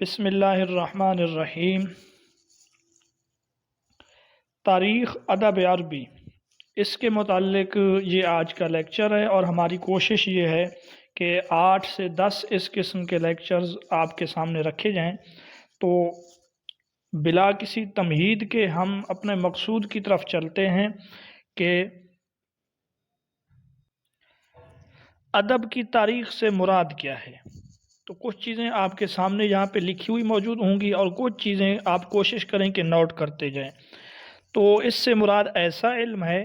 بسم اللہ الرحمن الرحیم۔ تاریخ ادب عربی، اس کے متعلق یہ آج کا لیکچر ہے، اور ہماری کوشش یہ ہے کہ 8 سے 10 اس قسم کے لیکچرز آپ کے سامنے رکھے جائیں، تو بلا کسی تمہید کے ہم اپنے مقصود کی طرف چلتے ہیں کہ ادب کی تاریخ سے مراد کیا ہے۔ تو کچھ چیزیں آپ کے سامنے یہاں پہ لکھی ہوئی موجود ہوں گی، اور کچھ چیزیں آپ کوشش کریں کہ نوٹ کرتے جائیں۔ تو اس سے مراد ایسا علم ہے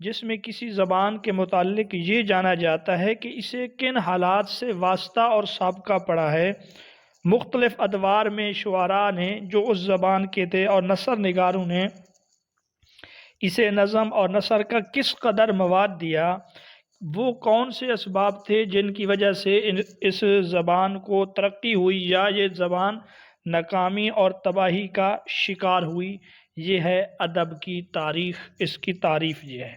جس میں کسی زبان کے متعلق یہ جانا جاتا ہے کہ اسے کن حالات سے واسطہ اور سابقہ پڑا ہے، مختلف ادوار میں شعراء نے جو اس زبان کے تھے اور نثر نگاروں نے اسے نظم اور نثر کا کس قدر مواد دیا، وہ کون سے اسباب تھے جن کی وجہ سے اس زبان کو ترقی ہوئی یا یہ زبان ناکامی اور تباہی کا شکار ہوئی۔ یہ ہے ادب کی تاریخ، اس کی تعریف یہ ہے۔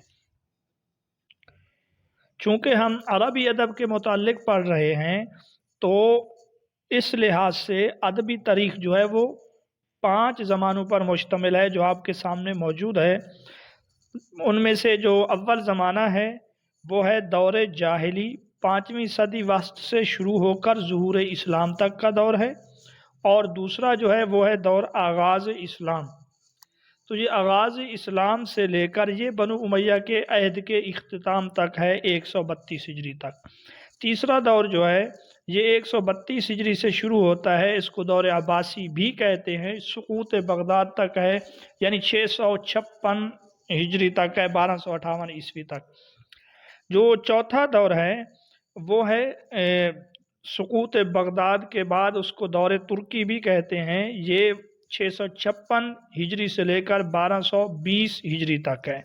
چونکہ ہم عربی ادب کے متعلق پڑھ رہے ہیں، تو اس لحاظ سے ادبی تاریخ جو ہے وہ 5 زمانوں پر مشتمل ہے جو آپ کے سامنے موجود ہے۔ ان میں سے جو اول زمانہ ہے وہ ہے دور جاہلی، 5ویں صدی وسط سے شروع ہو کر ظہور اسلام تک کا دور ہے، اور دوسرا جو ہے وہ ہے دور آغاز اسلام۔ تو یہ آغاز اسلام سے لے کر یہ بنو امیہ کے عہد کے اختتام تک ہے، 132 ہجری تک۔ تیسرا دور جو ہے یہ 132 ہجری سے شروع ہوتا ہے، اس کو دور عباسی بھی کہتے ہیں، سقوط بغداد تک ہے، یعنی 656 ہجری تک ہے، 1258 عیسوی تک۔ جو چوتھا دور ہے وہ ہے سقوط بغداد کے بعد، اس کو دور ترکی بھی کہتے ہیں، یہ 656 ہجری سے لے کر 1220 ہجری تک ہے۔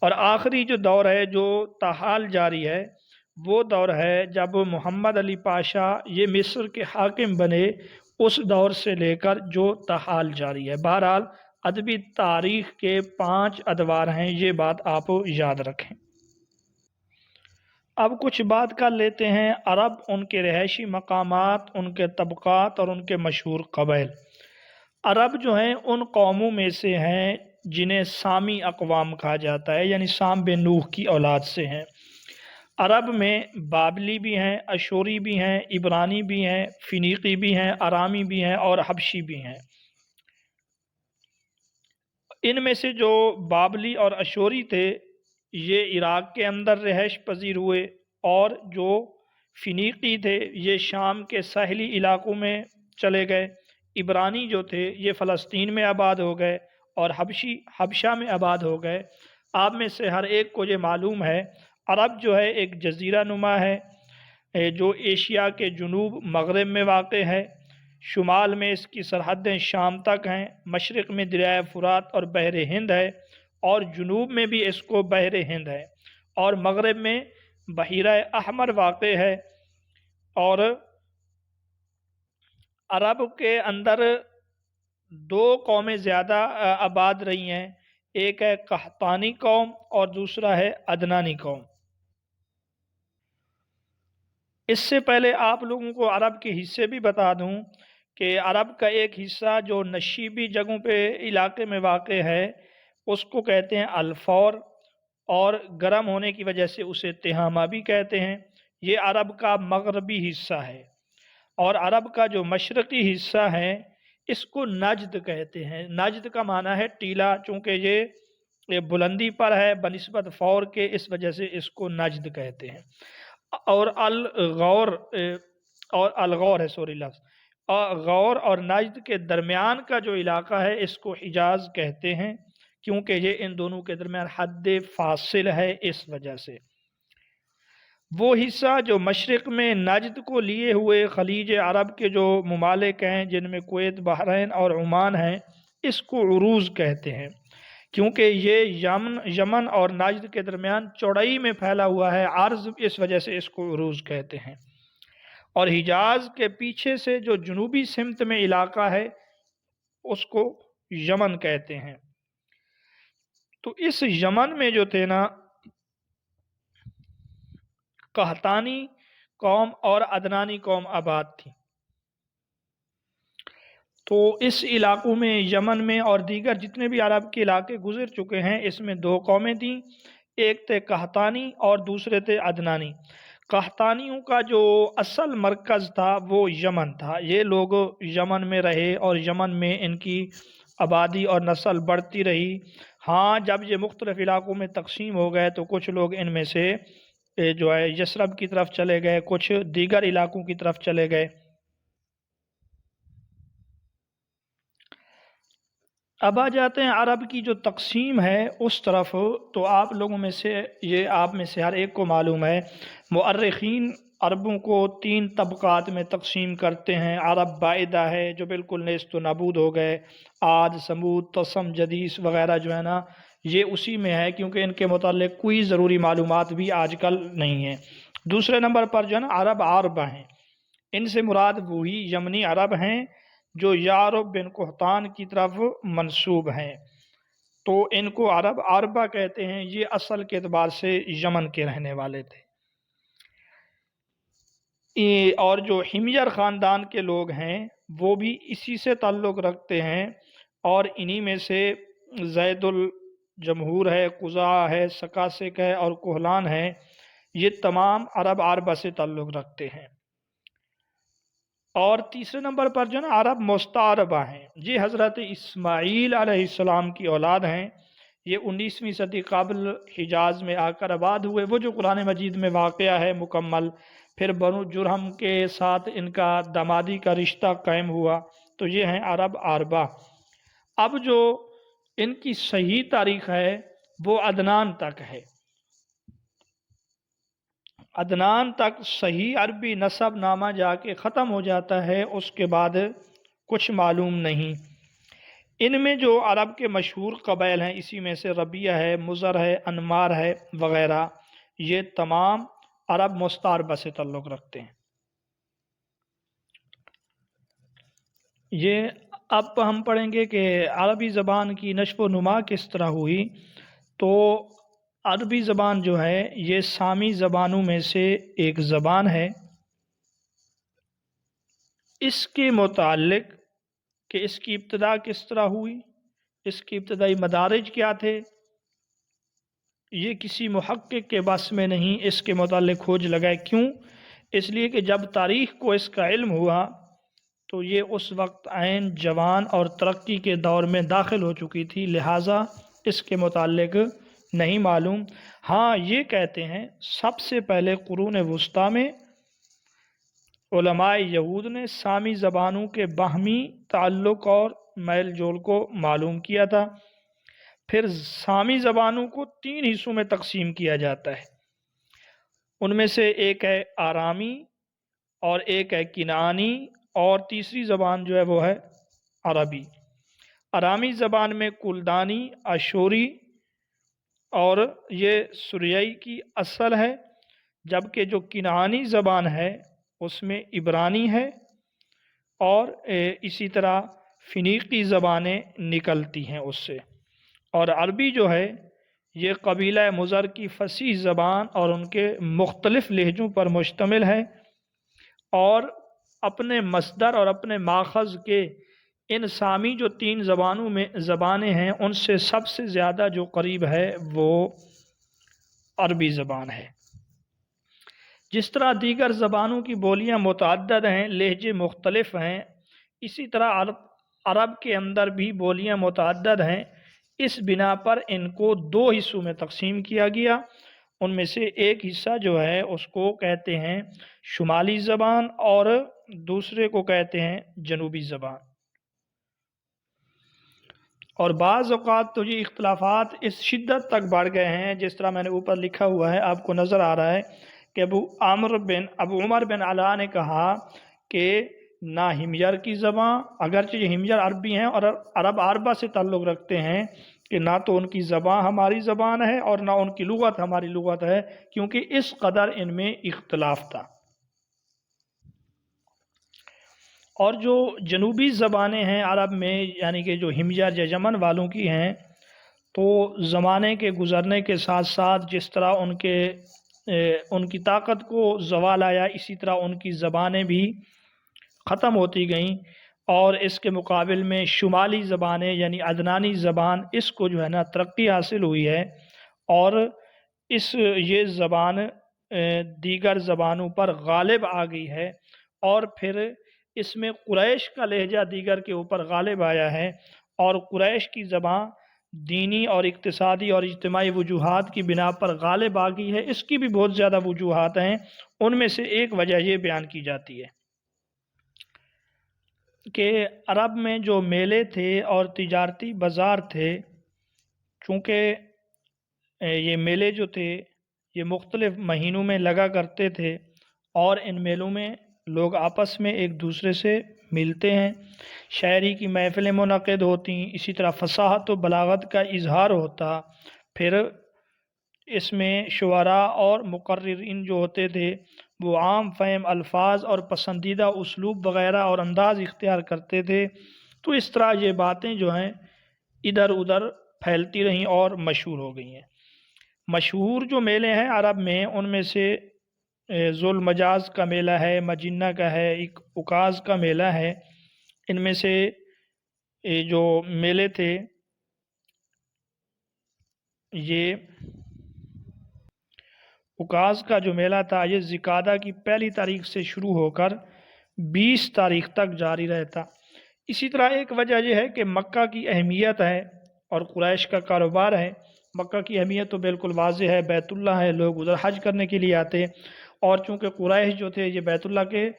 اور آخری جو دور ہے جو تاحال جاری ہے وہ دور ہے جب محمد علی پاشا یہ مصر کے حاکم بنے، اس دور سے لے کر جو تاحال جاری ہے۔ بہرحال ادبی تاریخ کے 5 ادوار ہیں، یہ بات آپ یاد رکھیں۔ اب کچھ بات کر لیتے ہیں عرب، ان کے رہائشی مقامات، ان کے طبقات اور ان کے مشہور قبائل۔ عرب جو ہیں ان قوموں میں سے ہیں جنہیں سامی اقوام کہا جاتا ہے، یعنی سام بن نوح کی اولاد سے ہیں۔ عرب میں بابلی بھی ہیں، اشوری بھی ہیں، عبرانی بھی ہیں، فنیقی بھی ہیں، ارامی بھی ہیں اور حبشی بھی ہیں۔ ان میں سے جو بابلی اور اشوری تھے یہ عراق کے اندر رہائش پذیر ہوئے، اور جو فنیقی تھے یہ شام کے ساحلی علاقوں میں چلے گئے۔ عبرانی جو تھے یہ فلسطین میں آباد ہو گئے، اور حبشی حبشہ میں آباد ہو گئے۔ آپ میں سے ہر ایک کو یہ معلوم ہے عرب جو ہے ایک جزیرہ نما ہے جو ایشیا کے جنوب مغرب میں واقع ہے۔ شمال میں اس کی سرحدیں شام تک ہیں، مشرق میں دریائے فرات اور بحر ہند ہے، اور جنوب میں بھی اس کو بحر ہند ہے، اور مغرب میں بحیرہ احمر واقع ہے۔ اور عرب کے اندر 2 قومیں زیادہ آباد رہی ہیں، ایک ہے قحطانی قوم اور دوسرا ہے عدنانی قوم۔ اس سے پہلے آپ لوگوں کو عرب کے حصے بھی بتا دوں کہ عرب کا ایک حصہ جو نشیبی جگہوں پہ علاقے میں واقع ہے اس کو کہتے ہیں الفور، اور گرم ہونے کی وجہ سے اسے تہامہ بھی کہتے ہیں۔ یہ عرب کا مغربی حصہ ہے، اور عرب کا جو مشرقی حصہ ہے اس کو نجد کہتے ہیں۔ نجد کا معنی ہے ٹیلا، چونکہ یہ بلندی پر ہے بنسبت فور کے، اس وجہ سے اس کو نجد کہتے ہیں۔ اور الغور ہے لفظ، اور غور اور نجد کے درمیان کا جو علاقہ ہے اس کو حجاز کہتے ہیں، کیونکہ یہ ان دونوں کے درمیان حد فاصل ہے، اس وجہ سے۔ وہ حصہ جو مشرق میں نجد کو لیے ہوئے خلیج عرب کے جو ممالک ہیں جن میں کویت، بحرین اور عمان ہیں، اس کو عروض کہتے ہیں، کیونکہ یہ یمن اور نجد کے درمیان چوڑائی میں پھیلا ہوا ہے، عرض، اس وجہ سے اس کو عروض کہتے ہیں۔ اور حجاز کے پیچھے سے جو جنوبی سمت میں علاقہ ہے اس کو یمن کہتے ہیں۔ تو اس یمن میں جو تھے نا قحطانی قوم اور عدنانی قوم آباد تھی۔ تو اس علاقوں میں یمن میں اور دیگر جتنے بھی عرب کے علاقے گزر چکے ہیں، اس میں دو قومیں تھیں، ایک تھے قحطانی اور دوسرے تھے عدنانی۔ قحطانیوں کا جو اصل مرکز تھا وہ یمن تھا، یہ لوگ یمن میں رہے اور یمن میں ان کی آبادی اور نسل بڑھتی رہی۔ ہاں، جب یہ مختلف علاقوں میں تقسیم ہو گئے تو کچھ لوگ ان میں سے جو ہے یثرب کی طرف چلے گئے، کچھ دیگر علاقوں کی طرف چلے گئے۔ اب آ جاتے ہیں عرب کی جو تقسیم ہے اس طرف، تو آپ لوگوں میں سے یہ آپ میں سے ہر ایک کو معلوم ہے، مؤرخین عربوں کو تین طبقات میں تقسیم کرتے ہیں۔ عرب بائدہ ہے جو بالکل نیست و نابود ہو گئے، عاد، ثمود، تسم، جدیس وغیرہ جو ہے نا، یہ اسی میں ہے کیونکہ ان کے متعلق کوئی ضروری معلومات بھی آج کل نہیں ہیں۔ دوسرے نمبر پر جو ہے نا عرب عاربہ ہیں، ان سے مراد وہی یمنی عرب ہیں جو یعرب بن قحطان کی طرف منسوب ہیں، تو ان کو عرب عربہ کہتے ہیں۔ یہ اصل کے اعتبار سے یمن کے رہنے والے تھے۔ اور جو حمیر خاندان کے لوگ ہیں وہ بھی اسی سے تعلق رکھتے ہیں، اور انہی میں سے زید الجمہور ہے، قزاع ہے، سکاسک ہے اور کوہلان ہے، یہ تمام عرب عربہ سے تعلق رکھتے ہیں۔ اور تیسرے نمبر پر جو نا عرب مستعربہ ہیں، یہ حضرت اسماعیل علیہ السلام کی اولاد ہیں۔ یہ 19ویں صدی قبل حجاز میں آ کر آباد ہوئے، وہ جو قرآن مجید میں واقعہ ہے مکمل۔ پھر بنو جرہم کے ساتھ ان کا دامادی کا رشتہ قائم ہوا، تو یہ ہیں عرب عربہ۔ اب جو ان کی صحیح تاریخ ہے وہ عدنان تک ہے، عدنان تک صحیح عربی نسب نامہ جا کے ختم ہو جاتا ہے، اس کے بعد کچھ معلوم نہیں۔ ان میں جو عرب کے مشہور قبائل ہیں، اسی میں سے ربیہ ہے، مزر ہے، انمار ہے وغیرہ، یہ تمام عرب مستعربہ سے تعلق رکھتے ہیں۔ یہ اب ہم پڑھیں گے کہ عربی زبان کی نشو و نما کس طرح ہوئی۔ تو عربی زبان جو ہے یہ سامی زبانوں میں سے ایک زبان ہے۔ اس کے متعلق کہ اس کی ابتدا کس طرح ہوئی، اس کی ابتدائی مدارج کیا تھے، یہ کسی محقق کے بس میں نہیں اس کے متعلق کھوج لگائے۔ کیوں؟ اس لیے کہ جب تاریخ کو اس کا علم ہوا تو یہ اس وقت عین جوان اور ترقی کے دور میں داخل ہو چکی تھی، لہٰذا اس کے متعلق نہیں معلوم۔ ہاں، یہ کہتے ہیں سب سے پہلے قرون وسطیٰ میں علماء یہود نے سامی زبانوں کے باہمی تعلق اور میل جول کو معلوم کیا تھا۔ پھر سامی زبانوں کو 3 حصوں میں تقسیم کیا جاتا ہے، ان میں سے ایک ہے آرامی اور ایک ہے کنعانی، اور تیسری زبان جو ہے وہ ہے عربی۔ آرامی زبان میں کلدانی، اشوری اور یہ سریائی کی اصل ہے، جبکہ جو کنعانی زبان ہے اس میں عبرانی ہے، اور اسی طرح فنیقی زبانیں نکلتی ہیں اس سے۔ اور عربی جو ہے یہ قبیلہ مزر کی فصیح زبان اور ان کے مختلف لہجوں پر مشتمل ہے، اور اپنے مصدر اور اپنے ماخذ کے ان سامی جو 3 زبانوں میں زبانیں ہیں ان سے سب سے زیادہ جو قریب ہے وہ عربی زبان ہے۔ جس طرح دیگر زبانوں کی بولیاں متعدد ہیں، لہجے مختلف ہیں، اسی طرح عرب کے اندر بھی بولیاں متعدد ہیں۔ اس بنا پر ان کو 2 حصوں میں تقسیم کیا گیا، ان میں سے ایک حصہ جو ہے اس کو کہتے ہیں شمالی زبان اور دوسرے کو کہتے ہیں جنوبی زبان۔ اور بعض اوقات تو یہ اختلافات اس شدت تک بڑھ گئے ہیں، جس طرح میں نے اوپر لکھا ہوا ہے آپ کو نظر آ رہا ہے کہ ابو عمر بن علا نے کہا کہ نہ حمیر کی زبان، اگرچہ یہ حمیر عربی ہیں اور عرب عربہ سے تعلق رکھتے ہیں، کہ نہ تو ان کی زبان ہماری زبان ہے اور نہ ان کی لغت ہماری لغت ہے، کیونکہ اس قدر ان میں اختلاف تھا۔ اور جو جنوبی زبانیں ہیں عرب میں، یعنی کہ جو حمیر یا یمن والوں کی ہیں، تو زمانے کے گزرنے کے ساتھ ساتھ جس طرح ان کی طاقت کو زوال آیا، اسی طرح ان کی زبانیں بھی ختم ہوتی گئیں، اور اس کے مقابل میں شمالی زبانیں یعنی عدنانی زبان اس کو جو ہے نا ترقی حاصل ہوئی ہے، اور یہ زبان دیگر زبانوں پر غالب آ گئی ہے، اور پھر اس میں قریش کا لہجہ دیگر کے اوپر غالب آیا ہے، اور قریش کی زبان دینی اور اقتصادی اور اجتماعی وجوہات کی بنا پر غالب آ گئی ہے۔ اس کی بھی بہت زیادہ وجوہات ہیں، ان میں سے ایک وجہ یہ بیان کی جاتی ہے کہ عرب میں جو میلے تھے اور تجارتی بازار تھے، چونکہ یہ میلے جو تھے یہ مختلف مہینوں میں لگا کرتے تھے، اور ان میلوں میں لوگ آپس میں ایک دوسرے سے ملتے ہیں، شاعری کی محفلیں منعقد ہوتی، اسی طرح فصاحت و بلاغت کا اظہار ہوتا، پھر اس میں شعراء اور مقررین جو ہوتے تھے وہ عام فہم الفاظ اور پسندیدہ اسلوب وغیرہ اور انداز اختیار کرتے تھے۔ تو اس طرح یہ باتیں جو ہیں ادھر ادھر پھیلتی رہیں اور مشہور ہو گئی ہیں۔ مشہور جو میلے ہیں عرب میں، ان میں سے ذو المجاز کا میلہ ہے، مجنہ کا ہے، ایک اکاز کا میلہ ہے۔ ان میں سے جو میلے تھے یہ اکاز کا جو میلہ تھا یہ ذوالقعدہ کی پہلی تاریخ سے شروع ہو کر 20 تاریخ تک جاری رہتا۔ اسی طرح ایک وجہ یہ ہے کہ مکہ کی اہمیت ہے اور قریش کا کاروبار ہے۔ مکہ کی اہمیت تو بالکل واضح ہے، بیت اللہ ہے، لوگ ادھر حج کرنے کے لیے آتے، اور چونکہ قریش جو تھے یہ بیت اللہ کے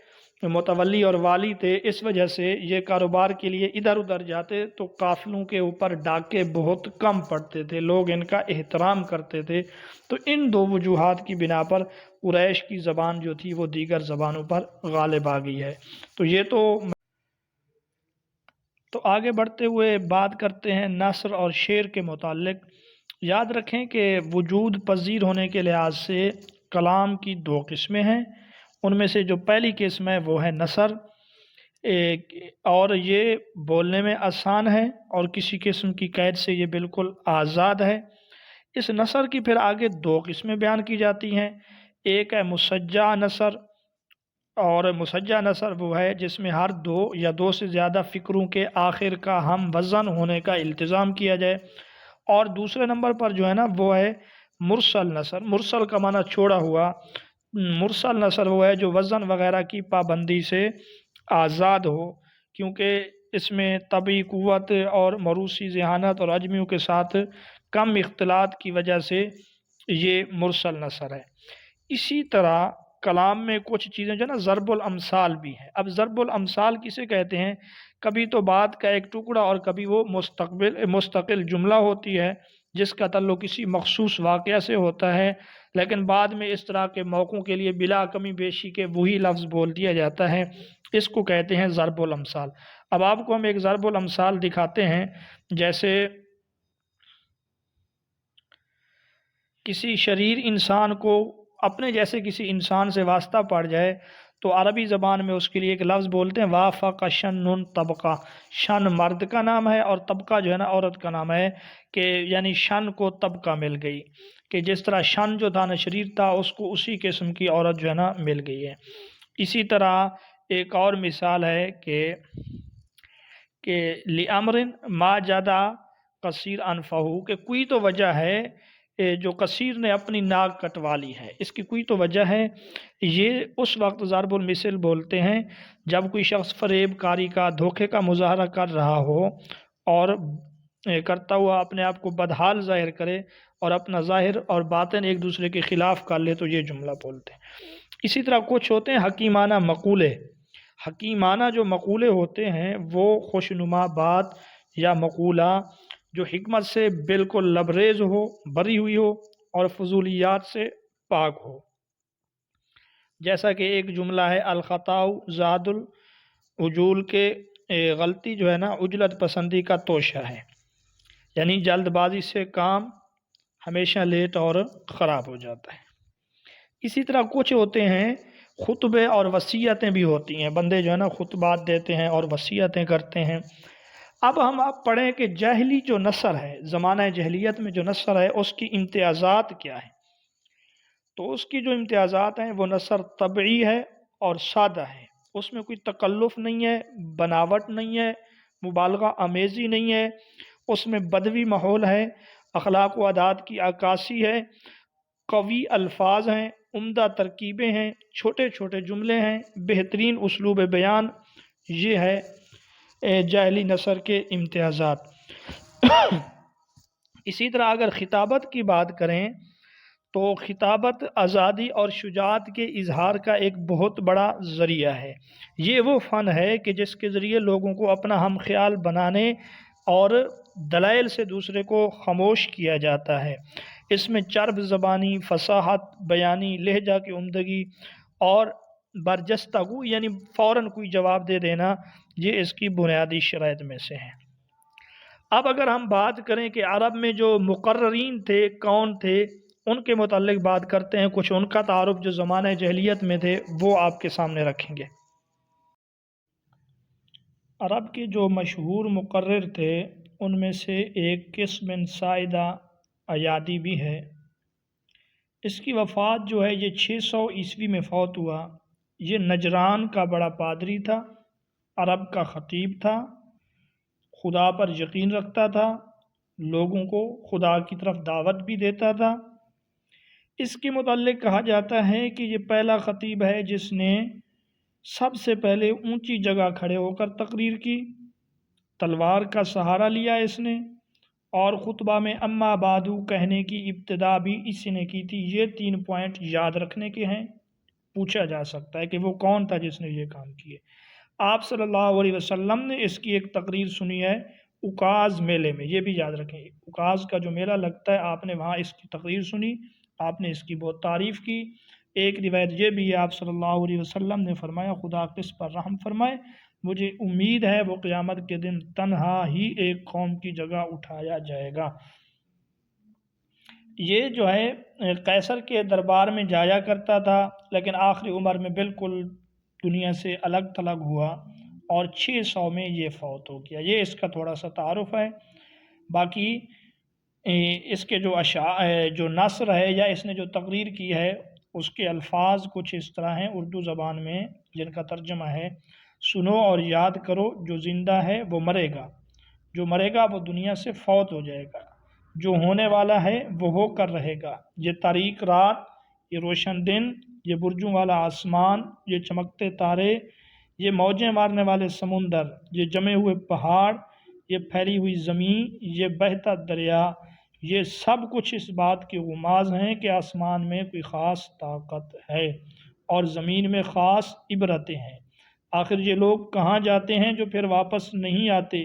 متولی اور والی تھے، اس وجہ سے یہ کاروبار کے لیے ادھر ادھر جاتے تو قافلوں کے اوپر ڈاکے بہت کم پڑتے تھے، لوگ ان کا احترام کرتے تھے۔ تو ان دو وجوہات کی بنا پر قریش کی زبان جو تھی وہ دیگر زبانوں پر غالب آ گئی ہے۔ تو یہ تو آگے بڑھتے ہوئے بات کرتے ہیں نثر اور شعر کے متعلق۔ یاد رکھیں کہ وجود پذیر ہونے کے لحاظ سے کلام کی 2 قسمیں ہیں، ان میں سے جو پہلی قسم ہے وہ ہے نثر، اور یہ بولنے میں آسان ہے اور کسی قسم کی قید سے یہ بالکل آزاد ہے۔ اس نثر کی پھر آگے 2 قسمیں بیان کی جاتی ہیں، ایک ہے مسجع نثر، اور مسجع نثر وہ ہے جس میں ہر 2 یا 2 سے زیادہ فکروں کے آخر کا ہم وزن ہونے کا التزام کیا جائے، اور دوسرے نمبر پر جو ہے نا وہ ہے مرسل نثر۔ مرسل کا معنی چھوڑا ہوا، مرسل نثر وہ ہے جو وزن وغیرہ کی پابندی سے آزاد ہو، کیونکہ اس میں طبعی قوت اور موروثی ذہانت اور عجمیوں کے ساتھ کم اختلاط کی وجہ سے یہ مرسل نثر ہے۔ اسی طرح کلام میں کچھ چیزیں جو ہے نا ضرب الامثال بھی ہیں۔ اب ضرب الامثال کسے کہتے ہیں؟ کبھی تو بات کا ایک ٹکڑا اور کبھی وہ مستقل جملہ ہوتی ہے جس کا تعلق کسی مخصوص واقعہ سے ہوتا ہے، لیکن بعد میں اس طرح کے موقعوں کے لیے بلا کمی بیشی کے وہی لفظ بول دیا جاتا ہے، اس کو کہتے ہیں ضرب الامثال۔ اب آپ کو ہم ایک ضرب الامثال دکھاتے ہیں، جیسے کسی شریر انسان کو اپنے جیسے کسی انسان سے واسطہ پڑ جائے تو عربی زبان میں اس کے لیے ایک لفظ بولتے ہیں وافق شن طبقہ۔ شن مرد کا نام ہے اور طبقہ جو ہے نا عورت کا نام ہے، کہ یعنی شن کو طبقہ مل گئی، کہ جس طرح شن جو تھا نا شریر تھا اس کو اسی قسم کی عورت جو ہے نا مل گئی ہے۔ اسی طرح ایک اور مثال ہے کہ لِأَمْرٍ ما جدا قصیر انفہو، کہ کوئی تو وجہ ہے جو قصیر نے اپنی ناک کٹوا لی ہے، اس کی کوئی تو وجہ ہے۔ یہ اس وقت ضرب المثل بولتے ہیں جب کوئی شخص فریب کاری کا، دھوکے کا مظاہرہ کر رہا ہو اور کرتا ہوا اپنے آپ کو بدحال ظاہر کرے اور اپنا ظاہر اور باطن ایک دوسرے کے خلاف کر لے تو یہ جملہ بولتے ہیں۔ اسی طرح کچھ ہوتے ہیں حکیمانہ مقولے۔ حکیمانہ جو مقولے ہوتے ہیں وہ خوشنما بات یا مقولہ جو حکمت سے بالکل لبریز ہو، بری ہوئی ہو اور فضولیات سے پاک ہو، جیسا کہ ایک جملہ ہے الخطاء زاد العجول، کے غلطی جو ہے نا عجلت پسندی کا توشہ ہے، یعنی جلد بازی سے کام ہمیشہ لیٹ اور خراب ہو جاتا ہے۔ اسی طرح کچھ ہوتے ہیں خطبے اور وصیتیں بھی ہوتی ہیں، بندے جو ہے نا خطبات دیتے ہیں اور وصیتیں کرتے ہیں۔ اب ہم پڑھیں کہ جاہلی جو نثر ہے، زمانہ جاہلیت میں جو نثر ہے اس کی امتیازات کیا ہیں۔ تو اس کی جو امتیازات ہیں وہ نثر طبعی ہے اور سادہ ہے، اس میں کوئی تکلف نہیں ہے، بناوٹ نہیں ہے، مبالغہ آمیزی نہیں ہے، اس میں بدوی ماحول ہے، اخلاق و عادات کی عکاسی ہے، قوی الفاظ ہیں، عمدہ ترکیبیں ہیں، چھوٹے چھوٹے جملے ہیں، بہترین اسلوب بیان۔ یہ ہے جاہلی نثر کے امتیازات۔ اسی طرح اگر خطابت کی بات کریں تو خطابت آزادی اور شجاعت کے اظہار کا ایک بہت بڑا ذریعہ ہے۔ یہ وہ فن ہے کہ جس کے ذریعے لوگوں کو اپنا ہم خیال بنانے اور دلائل سے دوسرے کو خاموش کیا جاتا ہے۔ اس میں چرب زبانی، فصاحت بیانی، لہجہ کی عمدگی اور برجستہ گو یعنی فوراً کوئی جواب دے دینا، یہ اس کی بنیادی شرائط میں سے ہیں۔ اب اگر ہم بات کریں کہ عرب میں جو مقررین تھے کون تھے، ان کے متعلق بات کرتے ہیں، کچھ ان کا تعارف جو زمانہ جاہلیت میں تھے وہ آپ کے سامنے رکھیں گے۔ عرب کے جو مشہور مقرر تھے ان میں سے ایک قیس بن ساعدہ ایادی بھی ہے۔ اس کی وفات جو ہے یہ 600 میں فوت ہوا۔ یہ نجران کا بڑا پادری تھا، عرب کا خطیب تھا، خدا پر یقین رکھتا تھا، لوگوں کو خدا کی طرف دعوت بھی دیتا تھا۔ اس کے متعلق کہا جاتا ہے کہ یہ پہلا خطیب ہے جس نے سب سے پہلے اونچی جگہ کھڑے ہو کر تقریر کی، تلوار کا سہارا لیا اس نے، اور خطبہ میں اما بعدو کہنے کی ابتدا بھی اسی نے کی تھی۔ یہ 3 پوائنٹ یاد رکھنے کے ہیں، پوچھا جا سکتا ہے کہ وہ کون تھا جس نے یہ کام کیے۔ آپ صلی اللہ علیہ وسلم نے اس کی ایک تقریر سنی ہے اکاز میلے میں، یہ بھی یاد رکھیں، اکاز کا جو میلہ لگتا ہے آپ نے وہاں اس کی تقریر سنی، آپ نے اس کی بہت تعریف کی۔ ایک روایت یہ بھی ہے آپ صلی اللہ علیہ وسلم نے فرمایا خدا کس پر رحم فرمائے، مجھے امید ہے وہ قیامت کے دن تنہا ہی ایک قوم کی جگہ اٹھایا جائے گا۔ یہ جو ہے قیصر کے دربار میں جایا کرتا تھا، لیکن آخری عمر میں بالکل دنیا سے الگ تھلگ ہوا اور 600 میں یہ فوت ہو گیا۔ یہ اس کا تھوڑا سا تعارف ہے۔ باقی اس کے جو نثر ہے یا اس نے جو تقریر کی ہے اس کے الفاظ کچھ اس طرح ہیں اردو زبان میں، جن کا ترجمہ ہے: سنو اور یاد کرو، جو زندہ ہے وہ مرے گا، جو مرے گا وہ دنیا سے فوت ہو جائے گا، جو ہونے والا ہے وہ ہو کر رہے گا۔ یہ تاریک رات، یہ روشن دن، یہ برجوں والا آسمان، یہ چمکتے تارے، یہ موجیں مارنے والے سمندر، یہ جمے ہوئے پہاڑ، یہ پھیلی ہوئی زمین، یہ بہتا دریا، یہ سب کچھ اس بات کے غماز ہیں کہ آسمان میں کوئی خاص طاقت ہے اور زمین میں خاص عبرتیں ہیں۔ آخر یہ لوگ کہاں جاتے ہیں جو پھر واپس نہیں آتے؟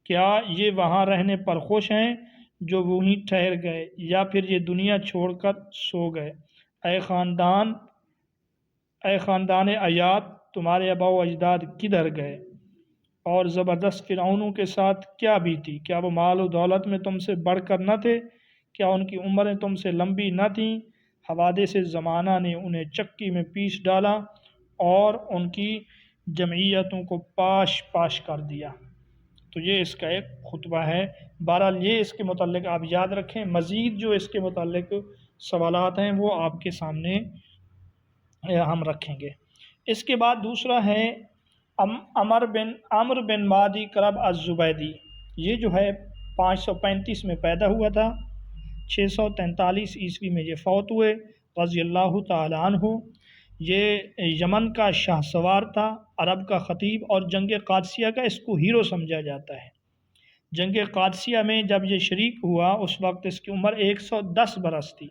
کیا یہ وہاں رہنے پر خوش ہیں جو وہیں ٹھہر گئے، یا پھر یہ دنیا چھوڑ کر سو گئے؟ اے خاندان ایاد، تمہارے آباء و اجداد کدھر گئے؟ اور زبردست فرعونوں کے ساتھ کیا بیتی؟ کیا وہ مال و دولت میں تم سے بڑھ کر نہ تھے؟ کیا ان کی عمریں تم سے لمبی نہ تھیں؟ حوادث زمانہ نے انہیں چکی میں پیس ڈالا اور ان کی جمعیتوں کو پاش پاش کر دیا۔ تو یہ اس کا ایک خطبہ ہے۔ بہرحال یہ اس کے متعلق آپ یاد رکھیں، مزید جو اس کے متعلق سوالات ہیں وہ آپ کے سامنے ہم رکھیں گے۔ اس کے بعد دوسرا ہے عمر بن مادی کرب الزبیدی۔ یہ جو ہے 535 میں پیدا ہوا تھا، 643 میں یہ فوت ہوئے رضی اللہ تعالی عنہ۔ یہ یمن کا شاہ سوار تھا، عرب کا خطیب، اور جنگ قادسیہ کا اس کو ہیرو سمجھا جاتا ہے۔ جنگ قادسیہ میں جب یہ شریک ہوا اس وقت اس کی عمر 110 برس تھی۔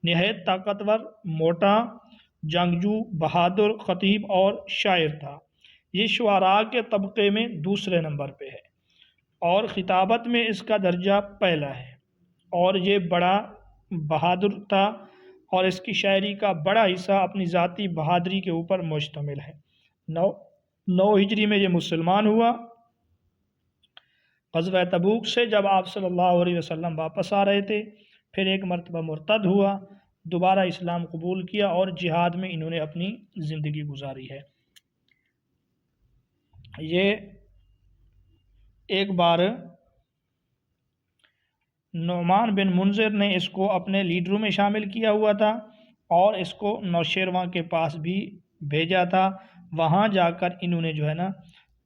نہایت طاقتور، موٹا، جنگجو، بہادر خطیب اور شاعر تھا۔ یہ شعراء کے طبقے میں دوسرے نمبر پہ ہے اور خطابت میں اس کا درجہ پہلا ہے، اور یہ بڑا بہادر تھا اور اس کی شاعری کا بڑا حصہ اپنی ذاتی بہادری کے اوپر مشتمل ہے۔ 9 ہجری میں یہ مسلمان ہوا۔ غزوہ تبوک سے جب آپ صلی اللہ علیہ وسلم واپس آ رہے تھے، پھر ایک مرتبہ مرتد ہوا، دوبارہ اسلام قبول کیا اور جہاد میں انہوں نے اپنی زندگی گزاری ہے۔ یہ ایک بار نعمان بن منذر نے اس کو اپنے لیڈروں میں شامل کیا ہوا تھا اور اس کو نوشیروان کے پاس بھی بھیجا تھا۔ وہاں جا کر انہوں نے جو ہے نا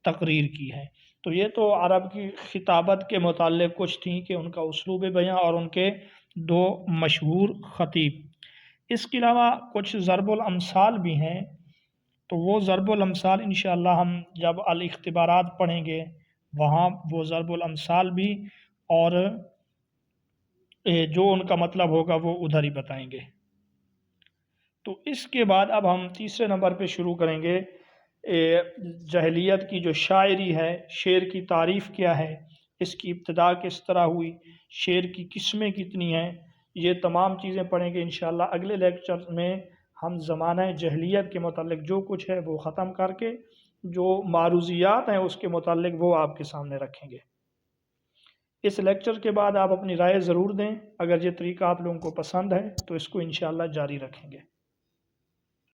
تقریر کی ہے۔ تو یہ تو عرب کی خطابت کے متعلق کچھ تھیں کہ ان کا اسلوب بیاں اور ان کے دو مشہور خطیب۔ اس کے علاوہ کچھ ضرب الامثال بھی ہیں، تو وہ ضرب الامثال انشاءاللہ ہم جب الاختبارات پڑھیں گے وہاں وہ ضرب الامثال بھی اور جو ان کا مطلب ہوگا وہ ادھر ہی بتائیں گے۔ تو اس کے بعد اب ہم تیسرے نمبر پہ شروع کریں گے جاہلیت کی جو شاعری ہے، شعر کی تعریف کیا ہے، اس کی ابتدا کس طرح ہوئی، شعر کی قسمیں کتنی ہیں، یہ تمام چیزیں پڑھیں گے انشاءاللہ۔ اگلے لیکچر میں ہم زمانہ جاہلیت کے متعلق جو کچھ ہے وہ ختم کر کے جو معروضیات ہیں اس کے متعلق وہ آپ کے سامنے رکھیں گے۔ اس لیکچر کے بعد آپ اپنی رائے ضرور دیں، اگر یہ طریقہ آپ لوگوں کو پسند ہے تو اس کو انشاءاللہ جاری رکھیں گے۔